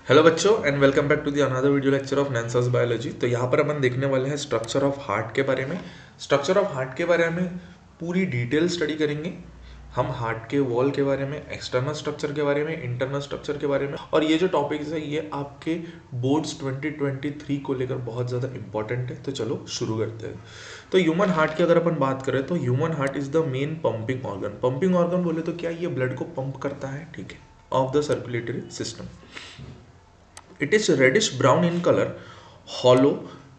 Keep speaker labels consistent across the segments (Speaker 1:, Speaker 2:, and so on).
Speaker 1: Hello बच्चों and welcome back to the another video lecture of Nancers biology. तो यहाँ पर अपन देखने वाले हैं स्ट्रक्चर ऑफ हार्ट के बारे में। स्ट्रक्चर ऑफ हार्ट के बारे में पूरी डिटेल स्टडी करेंगे हम। हार्ट के वॉल के बारे में, एक्सटर्नल स्ट्रक्चर के बारे में, इंटरनल स्ट्रक्चर के बारे में। और ये जो टॉपिक्स है ये आपके बोर्ड्स 2023 को लेकर बहुत ज़्यादा इंपॉर्टेंट है। तो चलो शुरू करते हैं। तो ह्यूमन हार्ट की अगर अपन बात करें तो human heart is the main pumping organ. Pumping organ बोले तो क्या, ये ब्लड को पंप करता है, ठीक है, of the circulatory system. It is reddish brown in colour, hollow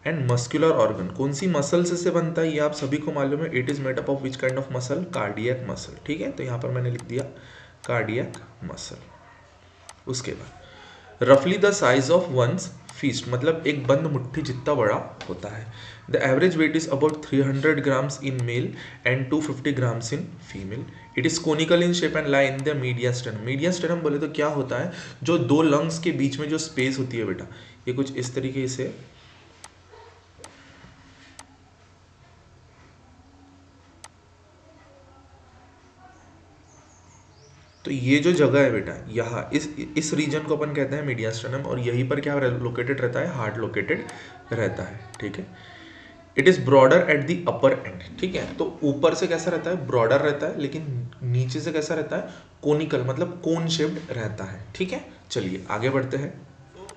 Speaker 1: and muscular organ. कौन सी मसल से बनता है ये आप सभी को मालूम है। It is made up of which kind of muscle, cardiac muscle, ठीक है। तो यहाँ पर मैंने लिख दिया कार्डियक मसल। उसके बाद रफली the size of one's fist, मतलब एक बंद मुट्ठी जितना बड़ा होता है। The average weight is about 300 grams in male and 250 grams in female. It is conical in shape and lie in the mediastinum. Mediastinum बोले तो क्या होता है, जो दो लंग्स के बीच में जो स्पेस होती है बेटा, ये कुछ इस तरीके से तो ये जो जगह है बेटा, यहाँ इस रीजन को अपन कहते हैं मीडियास्टेनम, और यहीं पर क्या लोकेटेड रहता है, हार्ट लोकेटेड रहता है, ठीक है। It is broader at the upper and, ठीक है। तो ऊपर से कैसा रहता है, ब्रॉडर रहता है, लेकिन नीचे से कैसा रहता है, कोनिकल, मतलब कोन शेप्ड रहता है, ठीक है। चलिए आगे बढ़ते हैं।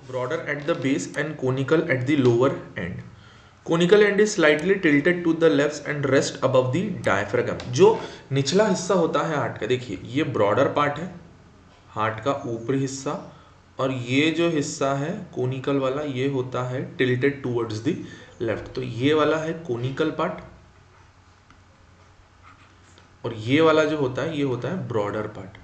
Speaker 1: Broader at the base and conical at the lower end. Conical end is slightly tilted to the left and rest above the diaphragm. जो निचला हिस्सा होता है हार्ट का, देखिए ये ब्रॉडर पार्ट है हार्ट का ऊपरी हिस्सा, और ये जो हिस्सा है कोनिकल वाला ये होता है टिल्टेड टूवर्ड्स द लेफ्ट। तो ये वाला है कोनिकल पार्ट, और ये वाला जो होता है ये होता है ब्रॉडर पार्ट।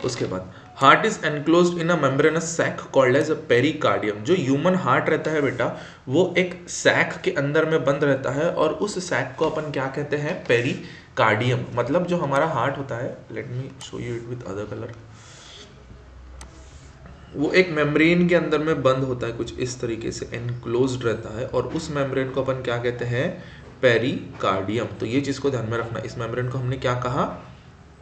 Speaker 1: उसके बाद heart is enclosed in a membranous sac called as a pericardium. जो ह्यूमन हार्ट रहता है बेटा, वो एक सैक के अंदर में बंद रहता है, और उस सैक को अपन क्या कहते हैं, पेरिकार्डियम। मतलब जो हमारा हार्ट होता है, let me show you it with other colour, वो एक मेम्ब्रेन के अंदर में बंद होता है, कुछ इस तरीके से एनक्लोज्ड रहता है, और उस मेम्ब्रेन को अपन क्या कहते हैं, पेरिकार्डियम। तो ये चीज़ को ध्यान में रखना, इस मेम्ब्रेन को हमने क्या कहा,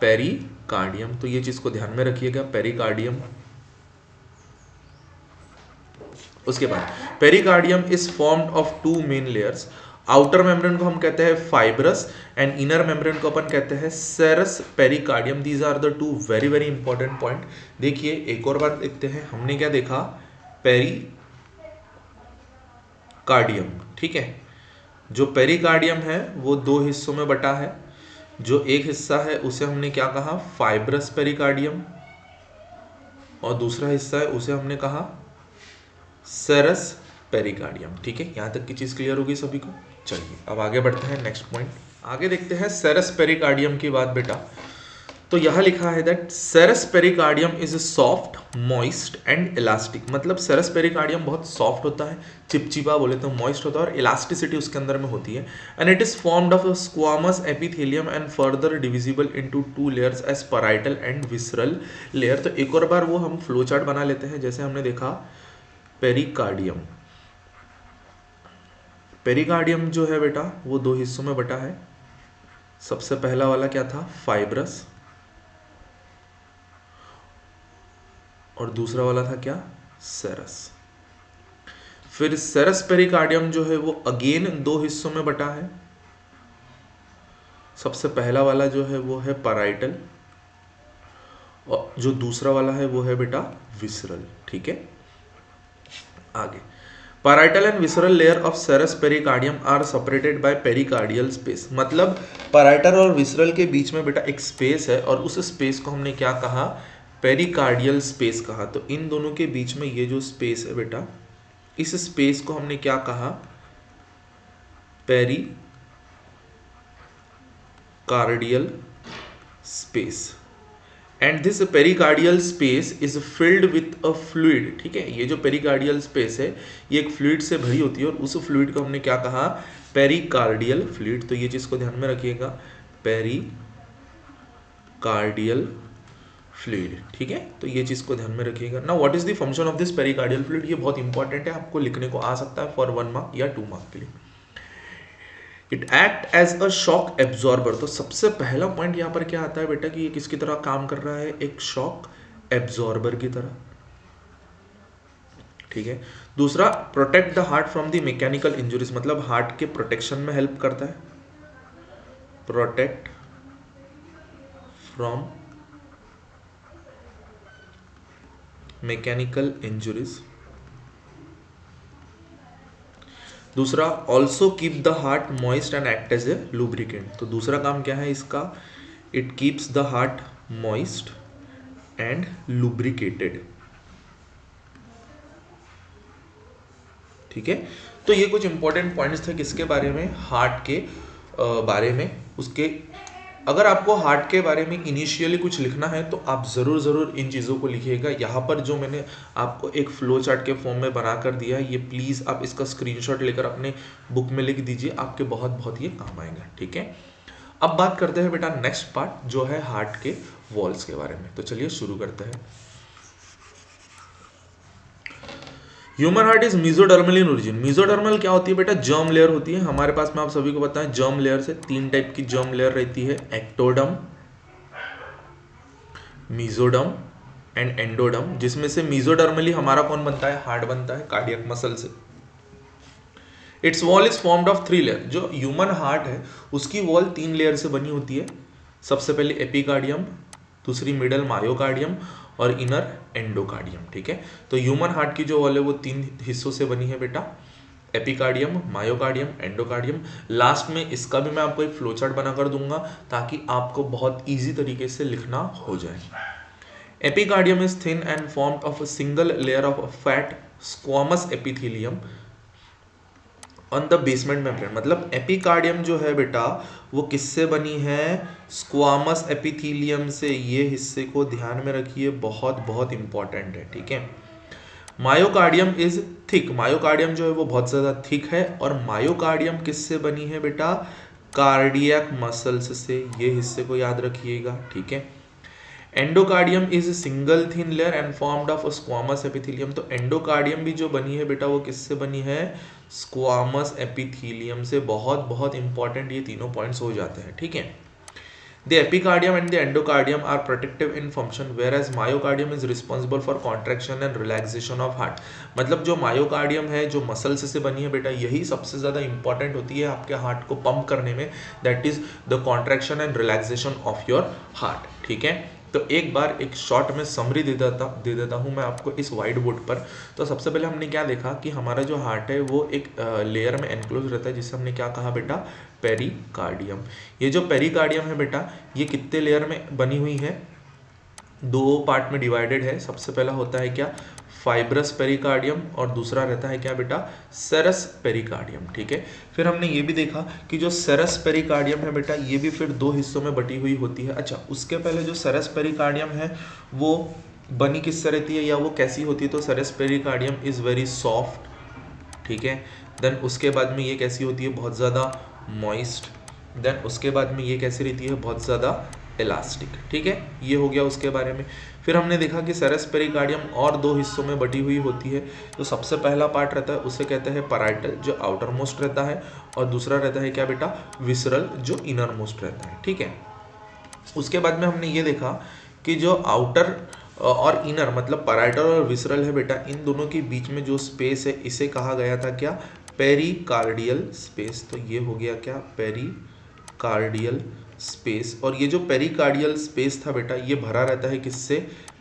Speaker 1: पेरिकार्डियम। तो ये चीज़ को ध्यान में रखिएगा, पेरिकार्डियम। उसके बाद pericardium is formed of two main layers. Outer membrane को हम कहते हैं फाइब्रस, एंड इनर मेम्ब्रेन को अपन कहते हैं serous pericardium. These are the two very very important point. देखिए एक और बात देखते हैं, हमने क्या देखा, पेरिकार्डियम, ठीक है। जो पेरिकार्डियम है वो दो हिस्सों में बटा है। जो एक हिस्सा है उसे हमने क्या कहा, फाइब्रस पेरिकार्डियम, और दूसरा हिस्सा है उसे हमने कहा सेरस पेरिकार्डियम, ठीक है। यहाँ तक की चीज़ क्लियर होगी सभी को। चलिए अब आगे बढ़ते हैं, नेक्स्ट पॉइंट आगे देखते हैं। सेरस पेरिकार्डियम की बात बेटा, तो यहाँ लिखा है that serous pericardium is soft, moist and elastic. मतलब सेरस पेरिकार्डियम बहुत सॉफ्ट होता है, चिपचिपा बोले तो मॉइस्ट होता है, और इलास्टिसिटी उसके अंदर में होती है। And it is formed of squamous epithelium and further divisible into two layers as parietal and visceral layer. तो एक और बार वो हम फ्लो चार्ट बना लेते हैं, जैसे हमने देखा पेरिकार्डियम। पेरिकार्डियम जो है बेटा वो दो हिस्सों में बटा है। सबसे पहला वाला क्या था, फाइब्रस, और दूसरा वाला था क्या, सेरस। फिर सेरस पेरिकार्डियम जो है वो अगेन दो हिस्सों में बटा है। सबसे पहला वाला जो है वो है पैराइटल, और जो दूसरा वाला है वो है बेटा विसरल, ठीक है। आगे parietal and visceral layer of serous pericardium are separated by pericardial space. मतलब पैराइटल और विसरल के बीच में बेटा एक स्पेस है, और उस स्पेस को हमने क्या कहा, पेरिकार्डियल स्पेस कहा। तो इन दोनों के बीच में ये जो स्पेस है बेटा, इस स्पेस को हमने क्या कहा, pericardial space. And this pericardial space is filled with a fluid, ठीक है। ये जो पेरिकार्डियल स्पेस है ये एक फ्लूइड से भरी होती है, और उस फ्लूइड को हमने क्या कहा, पेरिकार्डियल फ्लूइड। तो ये चीज को ध्यान में रखिएगा, पेरिकार्डियल फ्लूइड, ठीक है। तो ये चीज को ध्यान में रखिएगा। Now what is the function of this pericardial fluid, ये बहुत इंपॉर्टेंट है, आपको लिखने को आ सकता है फॉर 1 मार्क या 2 मार्क के लिए। It act as a shock absorber. तो सबसे पहला पॉइंट यहाँ पर क्या आता है बेटा कि ये किसकी तरह काम कर रहा है, एक शॉक एब्जॉर्बर की तरह, ठीक है। दूसरा, protect the heart from the mechanical injuries, मतलब हार्ट के प्रोटेक्शन में हेल्प करता है, प्रोटेक्ट फ्रॉम मैकेनिकल इंजुरीज। दूसरा, also keep the heart moist and act as a lubricant. तो दूसरा काम क्या है इसका, it keeps the heart moist and lubricated, ठीक है। तो ये कुछ इंपॉर्टेंट पॉइंट्स थे किसके बारे में, हार्ट के बारे में। उसके अगर आपको हार्ट के बारे में इनिशियली कुछ लिखना है तो आप ज़रूर इन चीज़ों को लिखिएगा। यहाँ पर जो मैंने आपको एक फ्लो चार्ट के फॉर्म में बना कर दिया है, ये प्लीज़ आप इसका स्क्रीनशॉट लेकर अपने बुक में लिख दीजिए, आपके बहुत ये काम आएगा, ठीक है। अब बात करते हैं बेटा नेक्स्ट पार्ट जो है हार्ट के वॉल्स के बारे में। तो चलिए शुरू करते हैं। Human heart is mesodermal in origin. Mesodermal क्या होती है बेटा, जर्म लेयर होती है हमारे पास में। आप सभी को पता है जर्म लेयर से 3 टाइप की जर्म लेयर रहती है, एक्टोडर्म, मीजोडर्म एंड एंडोडर्म, जिसमें से मीजोडर्मली हमारा कौन बनता है, हार्ट बनता है कार्डियक मसल से। It's wall is formed of 3 layer. जो ह्यूमन हार्ट है उसकी वॉल 3 लेयर से बनी होती है। सबसे पहले एपिकार्डियम, दूसरी मिडल मायोकार्डियम और इनर एंडोकार्डियम, ठीक है। तो ह्यूमन हार्ट की जो वॉल है वो 3 हिस्सों से बनी है बेटा, एपिकार्डियम, मायोकार्डियम, एंडोकार्डियम। लास्ट में इसका भी मैं आपको एक फ्लो चार्ट बनाकर दूंगा ताकि आपको बहुत ईजी तरीके से लिखना हो जाए। Epicardium is thin and formed of a single layer of fat squamous epithelium on the basement membrane. मतलब एपिकार्डियम जो है बेटा वो किससे बनी है, स्क्वामस एपिथेलियम से। ये हिस्से को ध्यान में रखिए, बहुत इंपॉर्टेंट है, ठीक है। Myocardium is thick. मायोकार्डियम जो है वो बहुत ज्यादा थिक है। और मायोकार्डियम किससे बनी है बेटा, कार्डियक मसल्स से। ये हिस्से को याद रखिएगा, ठीक है। Endocardium is single thin layer and formed of squamous epithelium. तो एंडोकार्डियम भी जो बनी है बेटा वो किससे बनी है, स्क्वामस एपिथेलियम से। बहुत इंपॉर्टेंट ये तीनों पॉइंट्स हो जाते हैं, ठीक है। The epicardium and the endocardium are protective in function, whereas myocardium is responsible for contraction and relaxation of heart. मतलब जो मायोकार्डियम है, जो मसल्स से बनी है बेटा, यही सबसे ज़्यादा इंपॉर्टेंट होती है आपके हार्ट को पंप करने में। That is the contraction and relaxation of your heart, ठीक है। तो एक बार एक शॉर्ट में समरी दे देता हूँ मैं आपको इस वाइट बोर्ड पर। तो सबसे पहले हमने क्या देखा कि हमारा जो हार्ट है वो एक लेयर में एनक्लोज रहता है, जिसे हमने क्या कहा बेटा, पेरिकार्डियम। ये जो पेरिकार्डियम है बेटा ये कितने लेयर में बनी हुई है, 2 पार्ट में डिवाइडेड है। सबसे पहला होता है क्या, फाइब्रस पेरिकार्डियम, और दूसरा रहता है क्या बेटा, सेरस पेरिकार्डियम, ठीक है। फिर हमने ये भी देखा कि जो सेरस पेरिकार्डियम है बेटा ये भी फिर 2 हिस्सों में बटी हुई होती है। अच्छा, उसके पहले जो सेरस पेरिकार्डियम है वो बनी किससे रहती है या वो कैसी होती है, तो सेरस पेरिकार्डियम इज वेरी सॉफ्ट, ठीक है। देन उसके बाद में ये कैसी होती है, बहुत ज़्यादा मॉइस्ट। देन उसके बाद में ये कैसी रहती है, बहुत ज़्यादा इलास्टिक, ठीक है। ये हो गया उसके बारे में। फिर हमने देखा कि सेरस पेरिकार्डियम और 2 हिस्सों में बटी हुई होती है। तो सबसे पहला पार्ट रहता है उसे कहते हैं पैराइटल, जो आउटर मोस्ट रहता है, और दूसरा रहता है क्या बेटा, विसरल, जो इनर मोस्ट रहता है, ठीक है। उसके बाद में हमने ये देखा कि जो आउटर और इनर मतलब पैराइटल और विसरल है बेटा, इन दोनों के बीच में जो स्पेस है इसे कहा गया था क्या, पेरिकार्डियल स्पेस। तो ये हो गया क्या, पेरिकार्डियल स्पेस। और ये जो पेरिकार्डियल स्पेस था बेटा ये भरा रहता है किससे,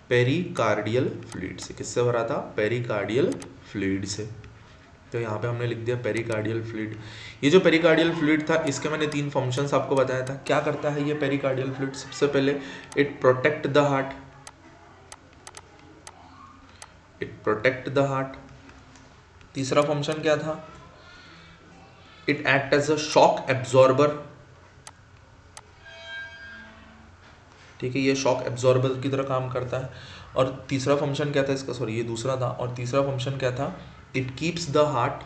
Speaker 1: पेरिकार्डियल फ्लूइड से। किससे भरा था, पेरिकार्डियल फ्लूइड से। तो यहाँ पे हमने लिख दिया पेरिकार्डियल फ्लूइड। ये जो पेरिकार्डियल फ्लूइड था इसके मैंने 3 फंक्शंस आपको बताया था। क्या करता है ये पेरिकार्डियल फ्लूइड, सबसे पहले it protect the heart, it protect the heart. तीसरा फंक्शन क्या था, it act as a shock absorber, ठीक है, ये शॉक एब्जॉर्बर की तरह काम करता है। और तीसरा फंक्शन क्या था इसका, सॉरी ये दूसरा था, और तीसरा फंक्शन क्या था, it keeps the heart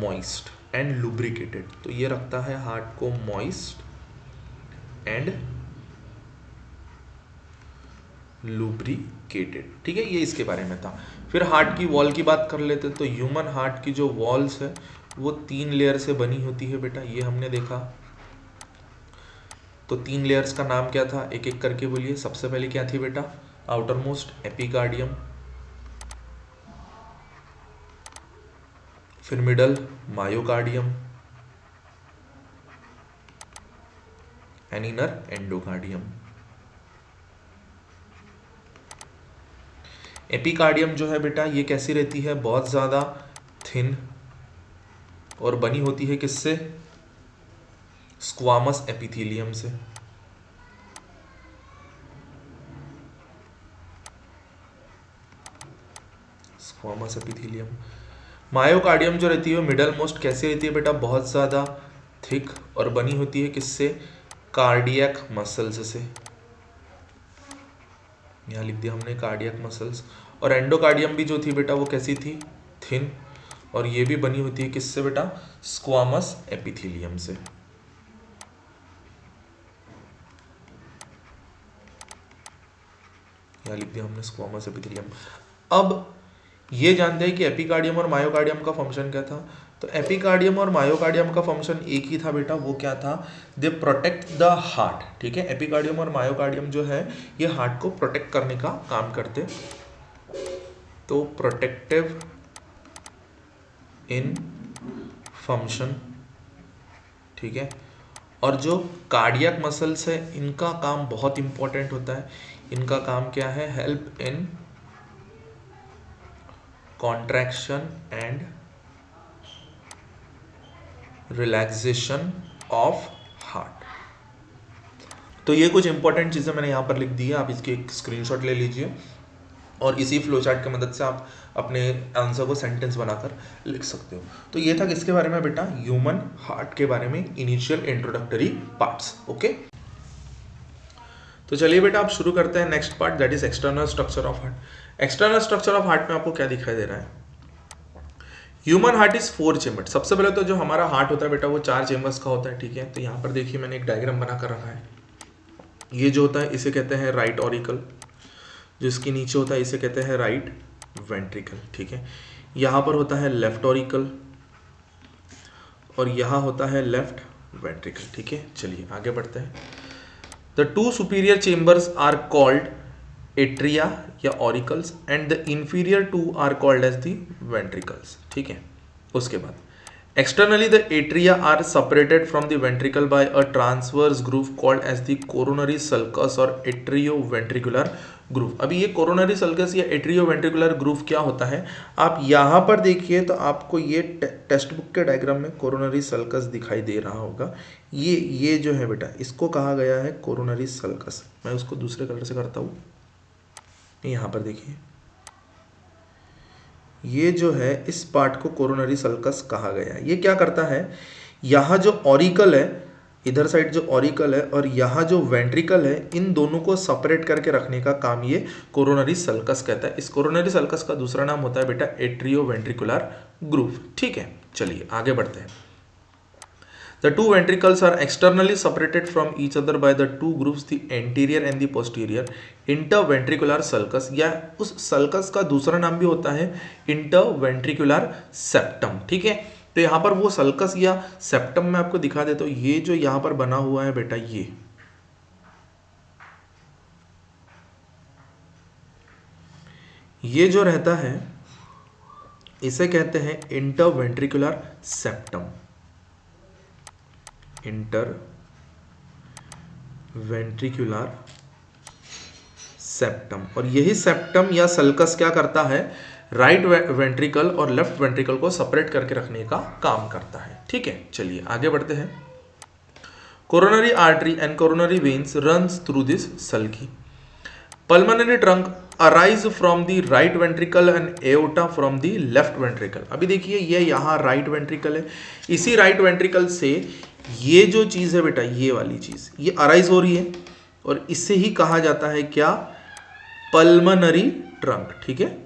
Speaker 1: moist and lubricated. तो ये रखता है हार्ट को मॉइस्ट एंड लुब्रिकेटेड, ठीक है। ये इसके बारे में था। फिर हार्ट की वॉल की बात कर लेते हैं। तो ह्यूमन हार्ट की जो वॉल्स है वो 3 लेयर से बनी होती है बेटा, ये हमने देखा। तो 3 लेयर्स का नाम क्या था, एक एक करके बोलिए। सबसे पहले क्या थी बेटा, आउटर मोस्ट एपिकार्डियम, फिर middle myocardium and inner endocardium. Epicardium जो है बेटा ये कैसी रहती है, बहुत ज़्यादा थिन और बनी होती है किससे, स्क्वामस एपिथेलियम से। Squamous epithelium. मायोकार्डियम जो रहती है वो मिडल मोस्ट कैसी रहती है बेटा, बहुत ज़्यादा थिक और बनी होती है किससे, कार्डियक मसल्स से। यहाँ लिख दिया हमने कार्डियक मसल्स। और एंडोकार्डियम भी जो थी बेटा वो कैसी थी, थिन, और ये भी बनी होती है किससे बेटा, स्क्वामस एपिथेलियम से। यहाँ लिख दिया हमने स्क्वामस एपिथेलियम। अब ये जानते हैं कि एपिकार्डियम और मायोकार्डियम का फंक्शन क्या था। तो एपिकार्डियम और मायोकार्डियम का फंक्शन एक ही था बेटा, वो क्या था, दे प्रोटेक्ट द हार्ट। ठीक है, एपिकार्डियम और मायोकार्डियम जो है ये हार्ट को प्रोटेक्ट करने का काम करते। तो प्रोटेक्टिव इन फंक्शन, ठीक है। और जो कार्डियक मसल्स है इनका काम बहुत इंपॉर्टेंट होता है। इनका काम क्या है, help in contraction and relaxation of heart. तो ये कुछ इंपॉर्टेंट चीज़ें मैंने यहाँ पर लिख दी है, आप इसकी एक स्क्रीनशॉट ले लीजिए और इसी फ्लो चार्ट की मदद से आप अपने आंसर को सेंटेंस बनाकर लिख सकते हो। तो ये था किसके बारे में बेटा, ह्यूमन हार्ट के बारे में, इनिशियल इंट्रोडक्टरी पार्ट्स। ओके, तो चलिए बेटा आप शुरू करते हैं next part, that is external structure of heart. External structure of heart में आपको क्या दिखाई दे रहा है, ह्यूमन हार्ट इज 4 चेम्बर। सबसे पहले तो जो हमारा हार्ट होता है बेटा वो 4 चेम्बर्स का होता है। ठीक है, तो यहाँ पर देखिए मैंने एक डायग्राम बना कर रखा है। ये जो होता है इसे कहते हैं राइट ऑरिकल, जो इसके नीचे होता है इसे कहते हैं राइट वेंट्रिकल। ठीक है, यहाँ पर होता है लेफ्ट ऑरिकल और यहाँ होता है लेफ्ट वेंट्रिकल। ठीक है, चलिए आगे बढ़ते हैं। The 2 superior chambers are called atria या auricles and the inferior 2 are called as the ventricles. ठीक है, उसके बाद externally the atria are separated from the ventricle by a transverse groove called as the coronary sulcus or atrioventricular groove। अभी ये coronary sulcus या atrioventricular groove क्या होता है, आप यहाँ पर देखिए तो आपको ये टेक्स्ट बुक के डायग्राम में coronary sulcus दिखाई दे रहा होगा। ये जो है बेटा इसको कहा गया है coronary sulcus। मैं उसको दूसरे कलर से करता हूँ, यहाँ पर देखिए ये जो है इस पार्ट को कोरोनरी सल्कस कहा गया है। ये क्या करता है, यहाँ जो ऑरिकल है, इधर साइड जो ऑरिकल है और यहाँ जो वेंट्रिकल है, इन दोनों को सेपरेट करके रखने का काम ये कोरोनरी सल्कस कहता है। इस कोरोनरी सल्कस का दूसरा नाम होता है बेटा एट्रियोवेंट्रिकुलर ग्रूव। ठीक है, चलिए आगे बढ़ते हैं। The 2 ventricles are externally separated from each other by the 2 grooves, the anterior and the posterior interventricular sulcus, या उस सल्कस का दूसरा नाम भी होता है इंटरवेंट्रिकुलर सेप्टम। ठीक है, तो यहाँ पर वो सल्कस या सेप्टम में आपको दिखा देता हूँ। ये जो यहाँ पर बना हुआ है बेटा ये जो रहता है इसे कहते हैं इंटरवेंट्रिकुलर सेप्टम, इंटरवेंट्रिकुलर सेप्टम। और यही सेप्टम या सल्कस क्या करता है, राइट वेंट्रिकल और लेफ्ट वेंट्रिकल को सेपरेट करके रखने का काम करता है। ठीक है, चलिए आगे बढ़ते हैं। Coronary artery and coronary veins runs through this sulci. Pulmonary trunk arise from the right ventricle and aorta from the left ventricle. अभी देखिए ये यहाँ राइट वेंट्रिकल है, इसी राइट वेंट्रिकल से ये जो चीज़ है बेटा ये वाली चीज़ ये अराइज हो रही है और इसे ही कहा जाता है क्या, पल्मोनरी ट्रंक। ठीक है,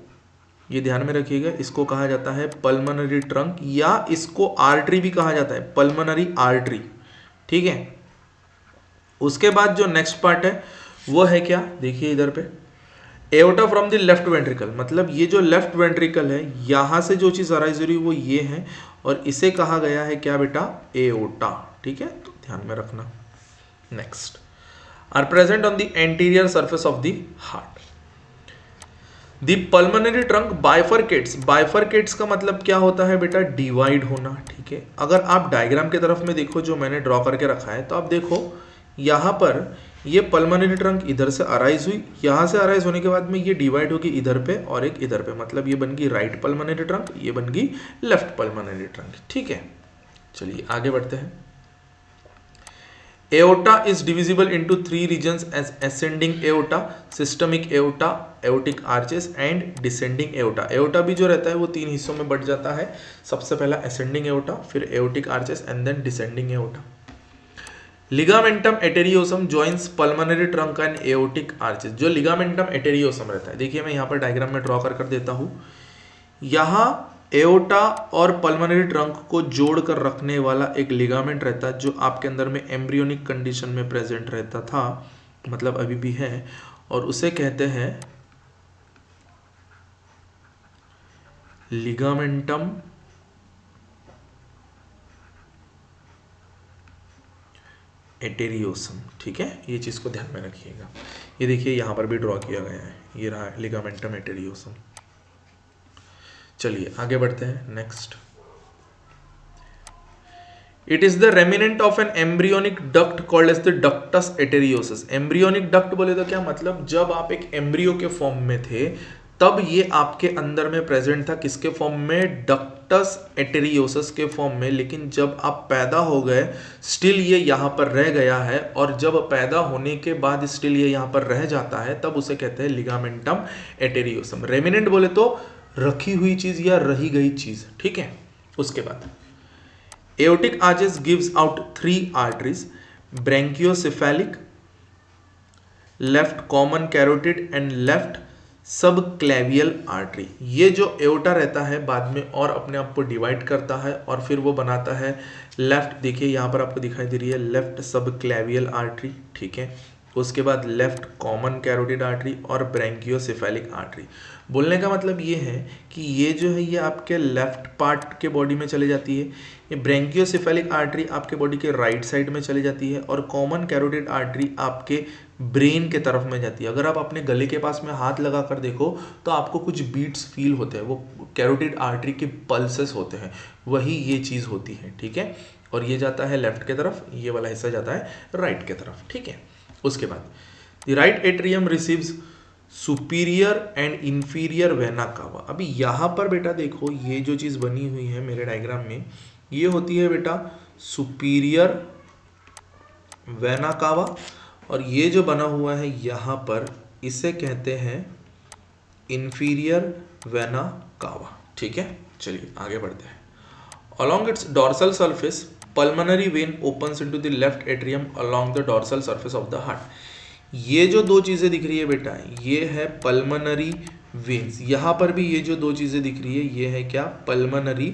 Speaker 1: ये ध्यान में रखिएगा, इसको कहा जाता है पल्मोनरी ट्रंक या इसको आर्टरी भी कहा जाता है, पल्मोनरी आर्टरी। ठीक है, उसके बाद जो नेक्स्ट पार्ट है वो है क्या, देखिए इधर पे aorta from the left ventricle, मतलब ये जो लेफ्ट वेंट्रिकल है यहाँ से जो चीज़ अराइज हो रही है वो ये है और इसे कहा गया है क्या बेटा, एओर्टा। ठीक है, तो ध्यान में रखना। Next, are present on the anterior surface of the heart. The pulmonary trunk bifurcates. Bifurcates का मतलब क्या होता है बेटा, डिवाइड होना। ठीक है, अगर आप डायग्राम की तरफ में देखो जो मैंने ड्रॉ करके रखा है, तो आप देखो यहाँ पर ये पल्मोनरी ट्रंक इधर से अराइज हुई, यहाँ से अराइज होने के बाद में ये डिवाइड होगी इधर पे और एक इधर पे, मतलब ये बन गई राइट पल्मोनरी ट्रंक, ये बन गई लेफ्ट पल्मोनरी ट्रंक। ठीक है, चलिए आगे बढ़ते हैं। Aorta is divisible into three regions as ascending aorta, systemic aorta, aortic arches and descending aorta. Aorta भी जो रहता है वो तीन हिस्सों में बट जाता है। सबसे पहला ascending aorta, फिर aortic arches and then descending aorta. Ligamentum arteriosum joins pulmonary trunk and aortic arches. जो ligamentum arteriosum रहता है, देखिए मैं यहाँ पर डायग्राम में ड्रॉ कर देता हूँ। यहाँ एओर्टा और पल्मोनरी ट्रंक को जोड़ कर रखने वाला एक लिगामेंट रहता है जो आपके अंदर में एम्ब्रियोनिक कंडीशन में प्रेजेंट रहता था, मतलब अभी भी है, और उसे कहते हैं लिगामेंटम एटेरियोसम। ठीक है, ये चीज को ध्यान में रखिएगा। ये देखिए यहाँ पर भी ड्रॉ किया गया है, ये रहा लिगामेंटम एटेरियोसम। चलिए आगे बढ़ते हैं। Next, it is the remnant of an embryonic duct called as the ductus arteriosus. Embryonic duct बोले तो क्या मतलब, जब आप एक एम्ब्रियो के फॉर्म में थे तब ये आपके अंदर में प्रेजेंट था, किसके फॉर्म में, डक्टस एटेरियोसिस के फॉर्म में, लेकिन जब आप पैदा हो गए स्टिल ये यहाँ पर रह गया है, और जब पैदा होने के बाद स्टिल ये यहाँ पर रह जाता है तब उसे कहते हैं लिगामेंटम एटेरियोसम। रेमिनेंट बोले तो रखी हुई चीज या रही गई चीज। ठीक है, उसके बाद aortic arches gives out three arteries, brachiocephalic, left common carotid and left subclavian artery. ये जो एओर्टा रहता है बाद में और अपने आप को डिवाइड करता है और फिर वो बनाता है लेफ्ट, देखिए यहाँ पर आपको दिखाई दे रही है लेफ्ट सबक्लेवियल आर्टरी। ठीक है, उसके बाद लेफ्ट कॉमन कैरोटिड आर्टरी और ब्रैंकियोसेफेलिक आर्टरी। बोलने का मतलब ये है कि ये जो है ये आपके लेफ्ट पार्ट के बॉडी में चले जाती है, ये ब्रैंकियोसेफेलिक आर्टरी आपके बॉडी के राइट साइड में चली जाती है, और कॉमन कैरोटिड आर्टरी आपके ब्रेन के तरफ में जाती है। अगर आप अपने गले के पास में हाथ लगा कर देखो तो आपको कुछ बीट्स फील होते हैं, वो कैरोटिड आर्टरी के पल्सेस होते हैं, वही ये चीज़ होती है। ठीक है, और ये जाता है लेफ्ट के तरफ, ये वाला हिस्सा जाता है राइट के तरफ। ठीक है, उसके बाद the right atrium receives superior and inferior vena cava. अभी यहाँ पर बेटा देखो ये जो चीज़ बनी हुई है मेरे डायग्राम में, ये होती है बेटा सुपीरियर वेना कावा, और ये जो बना हुआ है यहाँ पर इसे कहते हैं इंफीरियर वेना कावा। ठीक है, चलिए आगे बढ़ते हैं। Along it's dorsal surface pulmonary vein opens into the left atrium along the dorsal surface of the heart. ये जो दो चीजें दिख रही है बेटा, ये है पल्मोनरी वेन्स। यहाँ पर भी ये जो दो चीजें दिख रही है ये है क्या, पल्मोनरी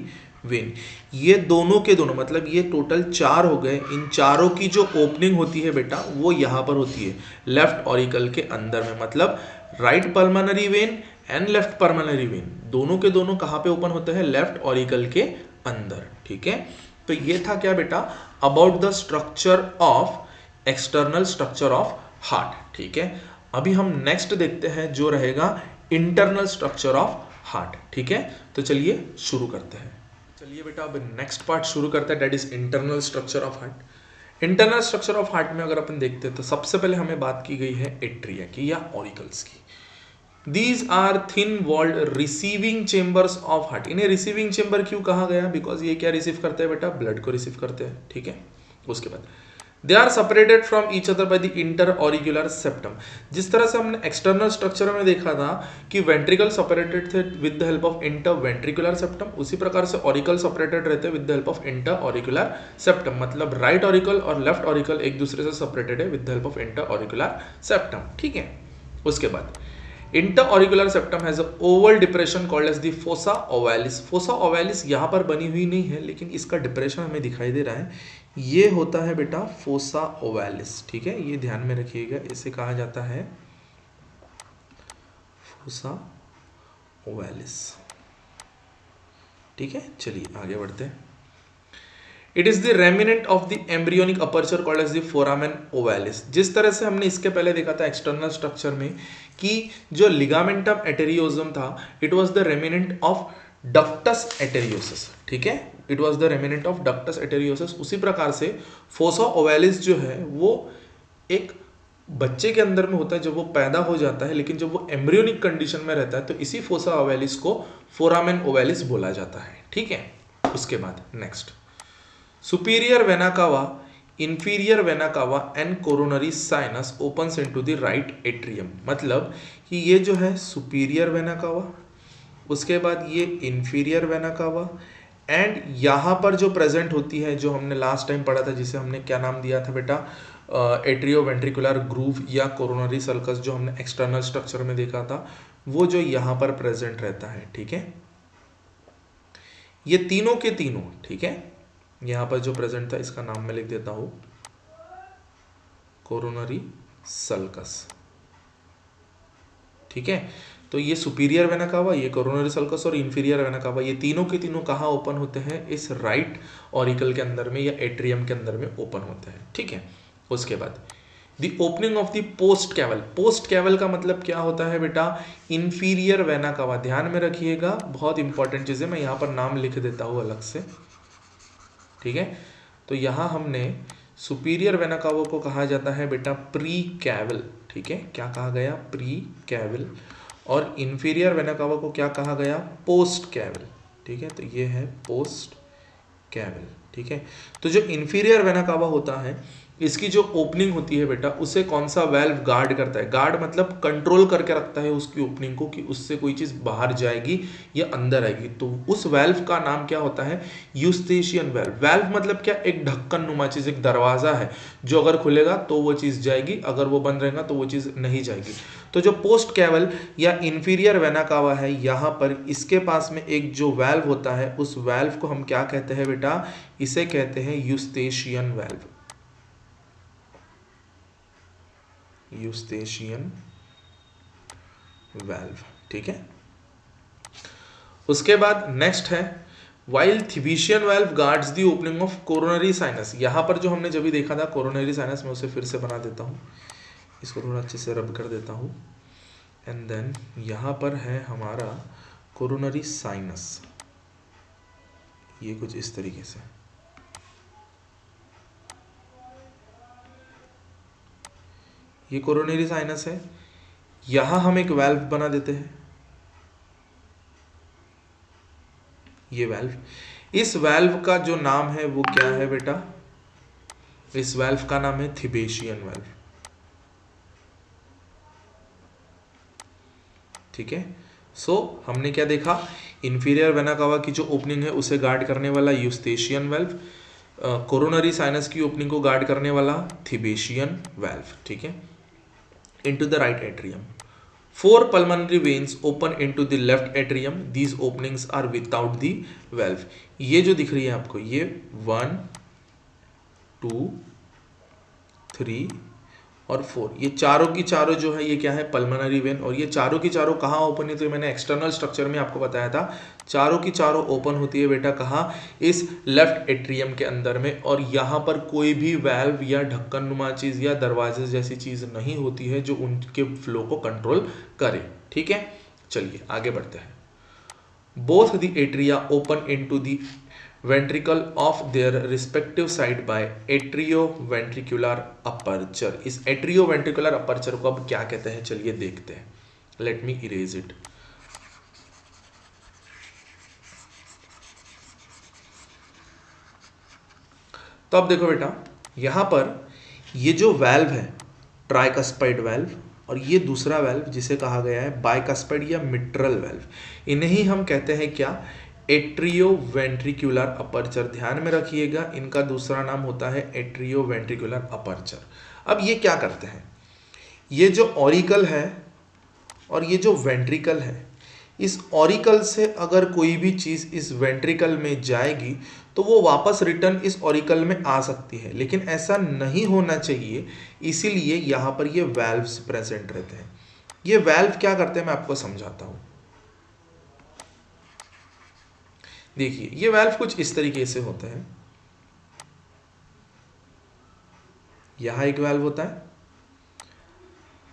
Speaker 1: वेन। ये दोनों के दोनों मतलब ये टोटल चार हो गए, इन चारों की जो ओपनिंग होती है बेटा वो यहाँ पर होती है लेफ्ट ऑरिकल के अंदर में, मतलब right pulmonary vein and left pulmonary vein दोनों के दोनों कहाँ पे ओपन होते हैं, लेफ्ट ऑरिकल के अंदर। ठीक है, तो ये था क्या बेटा, about the structure of external structure of heart. ठीक है, अभी हम नेक्स्ट देखते हैं जो रहेगा इंटरनल स्ट्रक्चर ऑफ हार्ट। ठीक है, तो चलिए शुरू करते हैं। चलिए बेटा अब नेक्स्ट पार्ट शुरू करते हैं, that is internal structure of heart. Internal structure of heart में अगर अपन देखते हैं तो सबसे पहले हमें बात की गई है एट्रिया की या ऑरिकल्स की। These are thin walled receiving chambers of heart. इन्हें रिसीविंग चेंबर क्यों कहा गया, बिकॉज ये क्या रिसीव करते हैं बेटा, ब्लड को रिसीव करते हैं। ठीक है, उसके बाद they are separated from each other by the inter auricular septum. जिस तरह से हमने एक्सटर्नल स्ट्रक्चर में देखा था कि वेंट्रिकल सेपरेटेड थे with the help of inter ventricular septum, उसी प्रकार से ऑरिकल सेपरेटेड रहते हैं with the help of inter auricular septum, मतलब राइट ऑरिकल और लेफ्ट ऑरिकल एक दूसरे से सेपरेटेड है with the help of inter auricular septum. ठीक है, उसके बाद interauricular septum has a oval depression called as the fossa ovalis. Fossa ovalis यहाँ पर बनी हुई नहीं है लेकिन इसका डिप्रेशन हमें दिखाई दे रहा है, ये होता है बेटा फोसा ओवैलिस। ठीक है, ये ध्यान में रखिएगा, इसे कहा जाता है फोसा ओवैलिस। ठीक है, चलिए आगे बढ़ते हैं। It is the remnant of the embryonic aperture called as the foramen ovalis. जिस तरह से हमने इसके पहले देखा था एक्सटर्नल स्ट्रक्चर में कि जो लिगामेंटम एटेरियोसम था, it was the remnant of ductus arteriosus. ठीक है, it was the remnant of ductus arteriosus. उसी प्रकार से फोसा ओवैलिस जो है वो एक बच्चे के अंदर में होता है जब वो पैदा हो जाता है, लेकिन जब वो एम्ब्रियोनिक कंडीशन में रहता है तो इसी फोसा ओवैलिस को फोरामेन ओवैलिस बोला जाता है। ठीक है, उसके बाद next superior vena cava, inferior vena cava and coronary sinus opens into the right atrium. मतलब कि ये जो है सुपीरियर वेना कावा, उसके बाद ये इंफीरियर वेना कावा, एंड यहाँ पर जो प्रेजेंट होती है, जो हमने लास्ट टाइम पढ़ा था, जिसे हमने क्या नाम दिया था बेटा, एट्रियो वेंट्रिकुलर ग्रूव या कोरोनरी सल्कस, जो हमने एक्सटर्नल स्ट्रक्चर में देखा था, वो जो यहाँ पर प्रेजेंट रहता है। ठीक है, ये तीनों के तीनों, ठीक है, यहाँ पर जो प्रेजेंट था इसका नाम मैं लिख देता हूं कोरोनरी सल्कस। ठीक है, तो ये सुपीरियर वेना कावा, ये कोरोनरी सल्कस और इंफीरियर वेना कावा, ये तीनों के तीनों कहाँ ओपन होते हैं, इस राइट ऑरिकल के अंदर में या एट्रियम के अंदर में ओपन होते हैं। ठीक है, उसके बाद the opening of the post caval. Post caval का मतलब क्या होता है बेटा, इंफीरियर वेना कावा। ध्यान में रखिएगा, बहुत इंपॉर्टेंट चीज है, मैं यहाँ पर नाम लिख देता हूँ अलग से। ठीक है, तो यहाँ हमने सुपीरियर वेना कावा को कहा जाता है बेटा प्री कैवल। ठीक है, क्या कहा गया, प्री कैवल। और इंफीरियर वेना कावा को क्या कहा गया, पोस्ट कैवल। ठीक है, तो ये है पोस्ट कैवल। ठीक है, तो जो इंफीरियर वेना कावा होता है, इसकी जो ओपनिंग होती है बेटा, उसे कौन सा वेल्व गार्ड करता है। गार्ड मतलब कंट्रोल करके रखता है उसकी ओपनिंग को, कि उससे कोई चीज बाहर जाएगी या अंदर आएगी। तो उस वेल्व का नाम क्या होता है, यूस्टेशियन वेल्व। वेल्व मतलब क्या, एक ढक्कन नुमा चीज, एक दरवाजा है, जो अगर खुलेगा तो वो चीज जाएगी, अगर वो बंद रहेगा तो वो चीज नहीं जाएगी। तो जो पोस्ट कैवल या इंफीरियर वेना कावा है, यहाँ पर इसके पास में एक जो वेल्व होता है, उस वेल्व को हम क्या कहते हैं बेटा, इसे कहते हैं यूस्टेशियन वेल्व। Eustachian valve. ठीक है, उसके बाद नेक्स्ट है while thebesian valve guards the opening of coronary sinus. यहां पर जो हमने जब भी देखा था कोरोनरी साइनस, में उसे फिर से बना देता हूं, इसको थोड़ा अच्छे से रब कर देता हूं, एंड देन यहां पर है हमारा कोरोनरी साइनस, ये कुछ इस तरीके से। ये कोरोनरी साइनस है, यहां हम एक वेल्व बना देते हैं, ये वेल्व। इस वेल्व का जो नाम है वो क्या है बेटा, इस वेल्व का नाम है थिबेशियन वेल्व। ठीक है, सो हमने क्या देखा, इंफीरियर वेना कावा की जो ओपनिंग है उसे गार्ड करने वाला यूस्टेशियन वेल्व, कोरोनरी साइनस की ओपनिंग को गार्ड करने वाला थिबेशियन वेल्व। ठीक है, into the right atrium. 4 pulmonary veins open into the left atrium. These openings are without the valve. ये जो दिख रही है आपको, ये 1 2 3 और 4, ये चारों की चारों जो है ये क्या है, पल्मोनरी वेन। और ये चारों की चारों कहाँ ओपन है, तो मैंने एक्सटर्नल स्ट्रक्चर में आपको बताया था, चारों की चारों ओपन होती है बेटा कहाँ, इस लेफ्ट एट्रियम के अंदर में। और यहाँ पर कोई भी वेल्व या ढक्कन नुमा चीज या दरवाजे जैसी चीज नहीं होती है जो उनके फ्लो को कंट्रोल करे। ठीक है, चलिए आगे बढ़ते हैं। Both the atria open into the ventricle of their respective side by atrioventricular aperture. इस atrioventricular aperture को अब क्या कहते हैं, चलिए देखते हैं। Let me erase it. तो अब देखो बेटा, यहां पर ये जो वेल्व है ट्राइकस्पाइड वेल्व, और ये दूसरा वेल्व जिसे कहा गया है बाइकस्पाइड या मिट्रल वेल्व, इन्हें ही हम कहते हैं क्या, एट्रियोवेंट्रिकुलर अपर्चर। ध्यान में रखिएगा, इनका दूसरा नाम होता है एट्रियोवेंट्रिकुलर अपर्चर। अब ये क्या करते हैं, ये जो ऑरिकल है और ये जो वेंट्रिकल है, इस ऑरिकल से अगर कोई भी चीज इस वेंट्रिकल में जाएगी तो वो वापस रिटर्न इस ऑरिकल में आ सकती है, लेकिन ऐसा नहीं होना चाहिए, इसीलिए यहां पर ये वेल्व्स प्रेजेंट रहते हैं। ये वेल्व क्या करते हैं मैं आपको समझाता हूं। देखिए ये वाल्व कुछ इस तरीके से होते हैं, यहाँ एक वाल्व होता है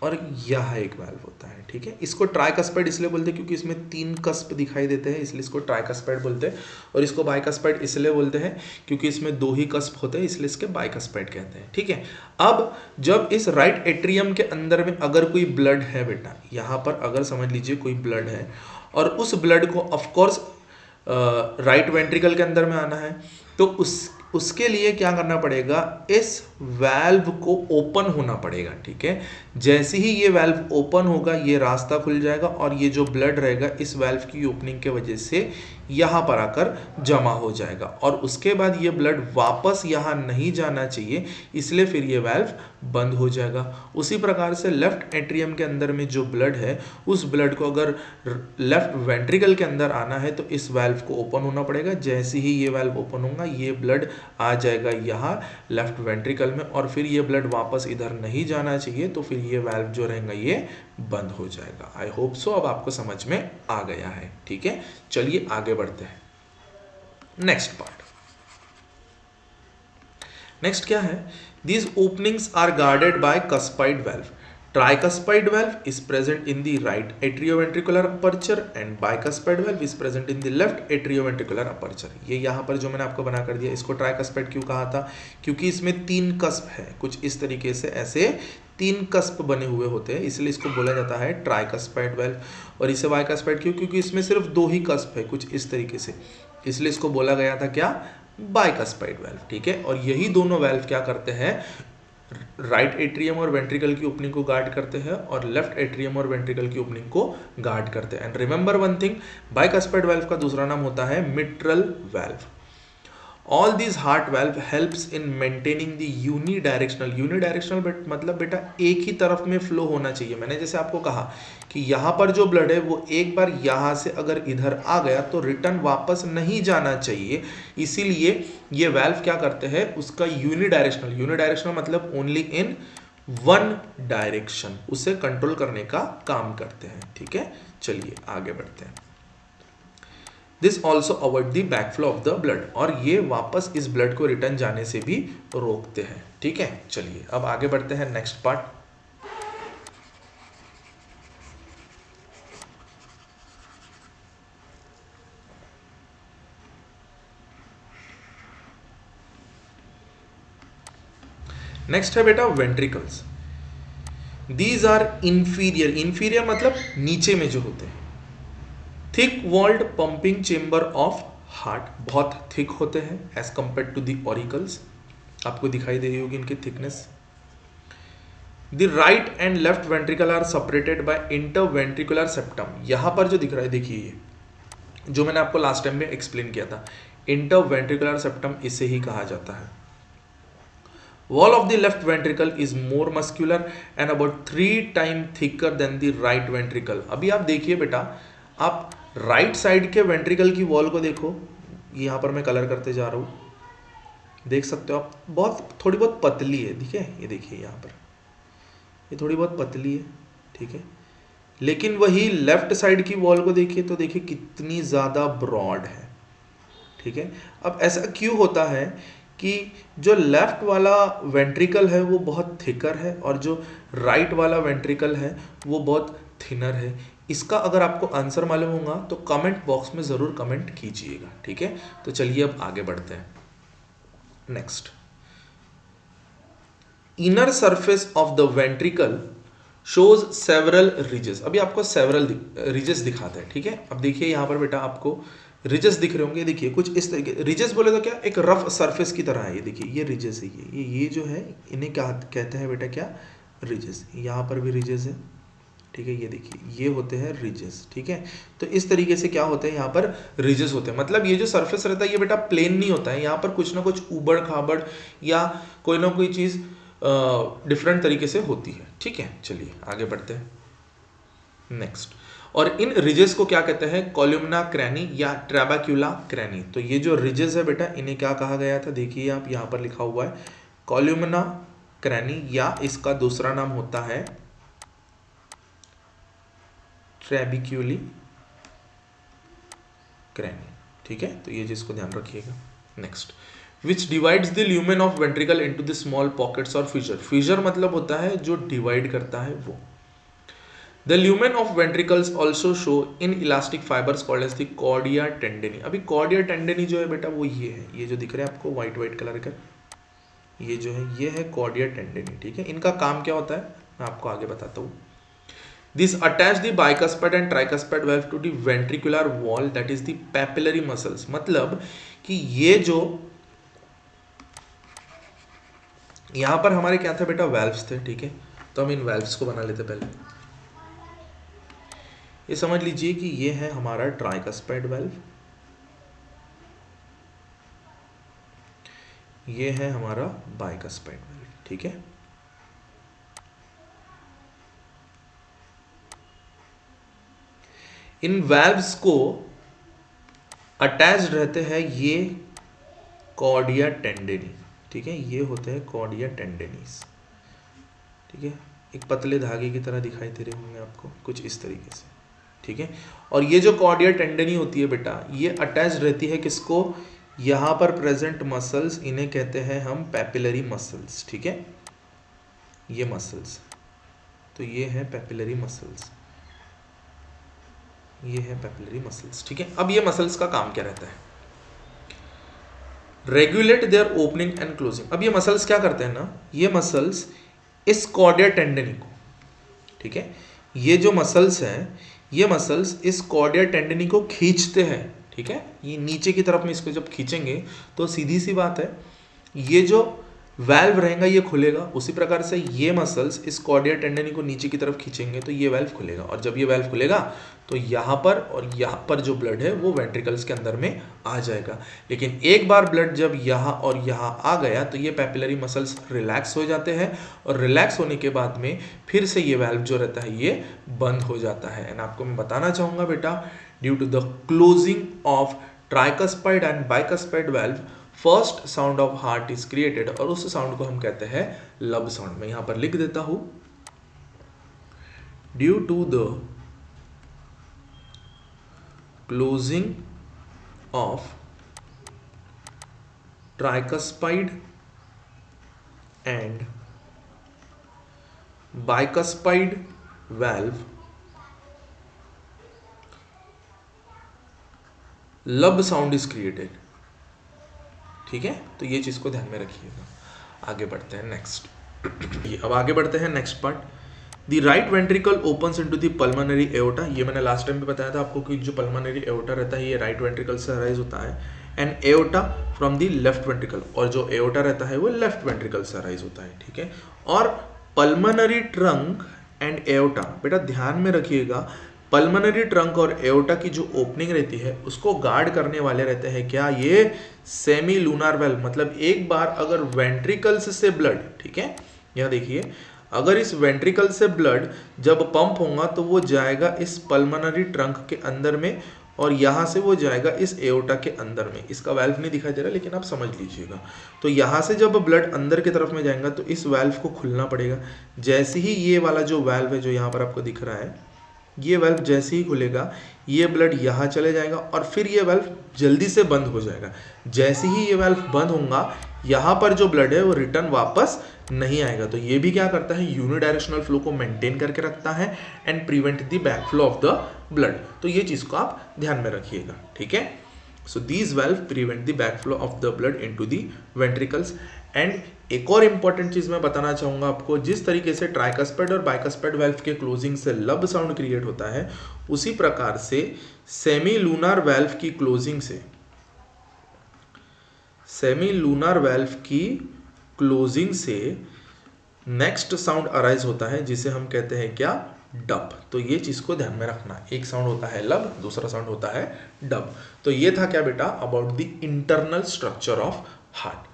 Speaker 1: और यहाँ एक वाल्व होता है, ठीक है। इसको ट्राइकस्पाइड इसलिए बोलते हैं क्योंकि इसमें 3 कस्प दिखाई देते हैं, इसलिए इसको ट्राइकस्पाइड बोलते हैं। और इसको बाइकस्पाइड इसलिए बोलते हैं क्योंकि इसमें 2 ही कस्प होते हैं, इसलिए इसके बाइकस्पाइड कहते हैं, ठीक है। अब जब इस राइट एट्रियम के अंदर में अगर कोई ब्लड है बेटा, यहाँ पर अगर समझ लीजिए कोई ब्लड है और उस ब्लड को ऑफकोर्स राइट वेंट्रिकल के अंदर में आना है, तो उसके लिए क्या करना पड़ेगा, इस वाल्व को ओपन होना पड़ेगा, ठीक है। जैसे ही ये वाल्व ओपन होगा ये रास्ता खुल जाएगा और ये जो ब्लड रहेगा इस वाल्व की ओपनिंग के वजह से यहाँ पर आकर जमा हो जाएगा और उसके बाद ये ब्लड वापस यहाँ नहीं जाना चाहिए, इसलिए फिर ये वाल्व बंद हो जाएगा। उसी प्रकार से लेफ्ट एट्रियम के अंदर में जो ब्लड है उस ब्लड को अगर लेफ्ट वेंट्रिकल के अंदर आना है तो इस वाल्व को ओपन होना पड़ेगा। जैसे ही ये वाल्व ओपन होगा ये ब्लड आ जाएगा यहाँ लेफ्ट वेंट्रिकल में और फिर ये ब्लड वापस इधर नहीं जाना चाहिए, तो फिर ये वाल्व जो रहेगा ये बंद हो जाएगा। आई होप सो अब आपको समझ में आ गया है, ठीक है। चलिए आगे बढ़ते हैं। नेक्स्ट पार्ट, नेक्स्ट क्या है, these openings are guarded by cuspide valve. Tricuspid valve is present in the right atrioventricular aperture and bicuspid valve is present in the left atrioventricular aperture. ये यहाँ पर जो मैंने आपको बना कर दिया, इसको ट्राइकस्पाइड क्यों कहा था, क्योंकि इसमें 3 कस्प है, कुछ इस तरीके से ऐसे 3 कस्प बने हुए होते हैं, इसलिए इसको बोला जाता है ट्राइकस्पाइड वाल्व। और इसे बाइकस्पाइड क्यों, क्योंकि इसमें सिर्फ 2 ही कस्प है कुछ इस तरीके से, इसलिए इसको बोला गया था क्या, बाइकस्पाइड वाल्व, ठीक है। और यही दोनों वाल्व क्या करते हैं, राइट एट्रियम और वेंट्रिकल की ओपनिंग को गार्ड करते हैं और लेफ्ट एट्रियम और वेंट्रिकल की ओपनिंग को गार्ड करते हैं। And remember one thing, bicuspid valve का दूसरा नाम होता है mitral valve. All these heart valve helps in maintaining the unidirectional मतलब बेटा एक ही तरफ में फ्लो होना चाहिए। मैंने जैसे आपको कहा कि यहाँ पर जो ब्लड है वो एक बार यहाँ से अगर इधर आ गया तो रिटर्न वापस नहीं जाना चाहिए, इसीलिए ये वाल्व क्या करते हैं, उसका यूनिडायरेक्शनल मतलब ओनली इन वन डायरेक्शन, उसे कंट्रोल करने का काम करते हैं, ठीक है। चलिए आगे बढ़ते हैं। This also avoid the backflow of the blood, और ये वापस इस ब्लड को रिटर्न जाने से भी रोकते हैं, ठीक है। चलिए अब आगे बढ़ते हैं नेक्स्ट पार्ट। नेक्स्ट है बेटा वेंट्रिकल्स। दीज आर इंफीरियर मतलब नीचे में जो होते हैं, thick walled pumping chamber of heart, बहुत थिक होते हैं as compare to the auricles, आपको दिखाई दे रही होगी इनकी thickness. The right and left ventricle are separated by interventricular septum. यहां पर जो दिख रहा है देखिए, ये जो मैंने आपको लास्ट टाइम में एक्सप्लेन किया था, इंटरवेंट्रिकुलर सेप्टम इसे ही कहा जाता है। Wall of the left ventricle is more muscular and about 3 times thicker than the right ventricle. अभी आप देखिए बेटा, आप राइट साइड के वेंट्रिकल की वॉल को देखो, यहाँ पर मैं कलर करते जा रहा हूँ, देख सकते हो आप, थोड़ी बहुत पतली है, ठीक है। ये देखिए यहाँ पर ये थोड़ी बहुत पतली है, ठीक है। लेकिन वही लेफ्ट साइड की वॉल को देखिए तो देखिए कितनी ज़्यादा ब्रॉड है, ठीक है। अब ऐसा क्यों होता है कि जो लेफ्ट वाला वेंट्रिकल है वो बहुत थिकर है और जो राइट वाला वेंट्रिकल है वो बहुत थिनर है। इसका अगर आपको आंसर मालूम होगा तो कमेंट बॉक्स में ज़रूर कमेंट कीजिएगा, ठीक है। तो चलिए अब आगे बढ़ते हैं। Next, inner surface of the ventricle shows several ridges. अभी आपको सेवरल रिजेस दिखाते हैं, ठीक है। अब देखिए यहाँ पर बेटा आपको रिजेस दिख रहे होंगे, देखिए कुछ इस तरीके, रिजेस बोले तो क्या, एक रफ सरफेस की तरह है। ये देखिए ये रिजेस है, ये जो है इन्हें क्या कहते हैं बेटा, क्या, रिजेस। यहाँ पर भी रिजेस है, ठीक है। ये देखिए ये होते हैं रिजेस, ठीक है। तो इस तरीके से क्या होते हैं, यहाँ पर रिजेस होते हैं। मतलब ये जो सरफेस रहता है ये बेटा प्लेन नहीं होता है, यहाँ पर कुछ ना कुछ उबड़ खाबड़ या कोई ना कोई चीज़ डिफरेंट तरीके से होती है, ठीक है। चलिए आगे बढ़ते हैं। नेक्स्ट, और इन रिजेस को क्या कहते हैं, कॉलुमना क्रैनी या ट्रैबेक्युला क्रैनी। तो ये जो रिजेस है बेटा इन्हें क्या कहा गया था, देखिए आप यहाँ पर लिखा हुआ है कॉलुमना क्रैनी, या इसका दूसरा नाम होता है ट्रैबेक्युली क्रैनी, ठीक है, तो ये चीज़ को ध्यान रखिएगा। Next, which divides the lumen of ventricle into the small pockets और फिशर। फिशर मतलब होता है जो डिवाइड करता है वो। The lumen of ventricles also show in elastic fibres called as the chordae tendineae. अभी कॉर्डिया टेंडेनी जो है बेटा वो ये है, ये जो दिख रहा है आपको व्हाइट व्हाइट कलर का, ये जो है ये है कॉर्डिया टेंडेनी। ठीक है, इनका काम क्या होता है मैं आपको आगे बताता हूँ। This attach the bicuspid and tricuspid valve to the ventricular wall, that is the papillary muscles। मतलब कि ये जो यहां पर हमारे क्या था बेटा, वेल्व्स थे। ठीक है, तो हम इन वेल्व्स को बना लेते पहले। ये समझ लीजिए कि ये है हमारा ट्राइकस्पाइड वेल्व, ये है हमारा बाइकस्पाइड वेल्व। ठीक है, इन वेल्व्स को अटैच्ड रहते हैं ये कॉर्डिया टेंडेनी। ठीक है, ये होते हैं कॉर्डिया टेंडेनीस। ठीक है, एक पतले धागे की तरह दिखाई दे रहे होंगे आपको कुछ इस तरीके से। ठीक है, और ये जो कॉर्डिया टेंडेनी होती है बेटा, ये अटैच्ड रहती है किसको, यहाँ पर प्रेजेंट मसल्स, इन्हें कहते हैं हम पैपिलरी मसल्स। ठीक है, ये मसल्स, तो ये है पैपिलरी मसल्स, ये है पैपिलरी मसल्स। ठीक है, अब ये मसल्स का काम क्या रहता है, regulate their opening and closing. अब ये मसल्स क्या करते हैं ना, ये मसल्स इस कॉर्डिया टेंडेनी को, ठीक है, ये जो मसल्स हैं ये मसल्स इस कॉर्डिया टेंडेनी को खींचते हैं। ठीक है, ये नीचे की तरफ में इसको जब खींचेंगे तो सीधी सी बात है ये जो वेल्व रहेगा ये खुलेगा। उसी प्रकार से ये मसल्स इस कॉर्डिया टेंडेनी को नीचे की तरफ खींचेंगे तो ये वेल्व खुलेगा, और जब ये वेल्व खुलेगा तो यहाँ पर और यहाँ पर जो ब्लड है वो वेंट्रिकल्स के अंदर में आ जाएगा। लेकिन एक बार ब्लड जब यहाँ और यहाँ आ गया तो ये पैपिलरी मसल्स रिलैक्स हो जाते हैं, और रिलैक्स होने के बाद में फिर से ये वेल्व जो रहता है ये बंद हो जाता है। एंड आपको मैं बताना चाहूँगा बेटा, due to the closing of tricuspid and bicuspid valve first sound of heart is created, और उस साउंड को हम कहते हैं लब साउंड। मैं यहां पर लिख देता हूं, due to the closing of tricuspid and bicuspid valve lub sound is created. ठीक है, तो ये चीज को ध्यान में रखिएगा। आगे बढ़ते हैं नेक्स्ट। अब आगे बढ़ते हैं next part. The right ventricle opens into the pulmonary aorta. ये मैंने लास्ट टाइम पे बताया था आपको कि जो पल्मोनरी एओर्टा रहता है ये राइट वेंट्रिकल से अराइज होता है, and aorta from the left ventricle, और जो एओर्टा रहता है वो लेफ्ट वेंट्रिकल से अराइज होता है। ठीक है, और पल्मोनरी ट्रंक एंड एओर्टा, बेटा ध्यान में रखिएगा, पल्मोनरी ट्रंक और एओर्टा की जो ओपनिंग रहती है उसको गार्ड करने वाले रहते हैं क्या, ये सेमी लूनार वेल्व। मतलब एक बार अगर वेंट्रिकल्स से ब्लड, ठीक है, यहाँ देखिए, अगर इस वेंट्रिकल से ब्लड जब पंप होगा तो वो जाएगा इस पल्मोनरी ट्रंक के अंदर में, और यहाँ से वो जाएगा इस एओर्टा के अंदर में। इसका वेल्व नहीं दिखाई दे रहा लेकिन आप समझ लीजिएगा। तो यहाँ से जब ब्लड अंदर की तरफ में जाएगा तो इस वेल्व को खुलना पड़ेगा। जैसे ही ये वाला जो वेल्व है जो यहाँ पर आपको दिख रहा है, ये वेल्व जैसे ही खुलेगा ये ब्लड यहाँ चले जाएगा, और फिर ये वेल्व जल्दी से बंद हो जाएगा। जैसे ही ये वेल्व बंद होगा यहाँ पर जो ब्लड है वो रिटर्न वापस नहीं आएगा। तो ये भी क्या करता है, यूनिडायरेक्शनल फ्लो को मेंटेन करके रखता है and prevent the back flow of the blood. तो ये चीज को आप ध्यान में रखिएगा। ठीक है, so these valve prevent the back flow of the blood into the ventricles. And एक और इंपॉर्टेंट चीज मैं बताना चाहूंगा आपको, जिस तरीके से ट्राइकस्पाइड और बाइकस्पाइड वेल्व के क्लोजिंग से लब साउंड क्रिएट होता है, उसी प्रकार से सेमी लूनार वेल्व की क्लोजिंग से, सेमी लूनार वेल्व की क्लोजिंग से नेक्स्ट साउंड अराइज होता है जिसे हम कहते हैं क्या, डब। तो ये चीज को ध्यान में रखना, एक साउंड होता है लब, दूसरा साउंड होता है डब। तो ये था क्या बेटा, about the internal structure of heart.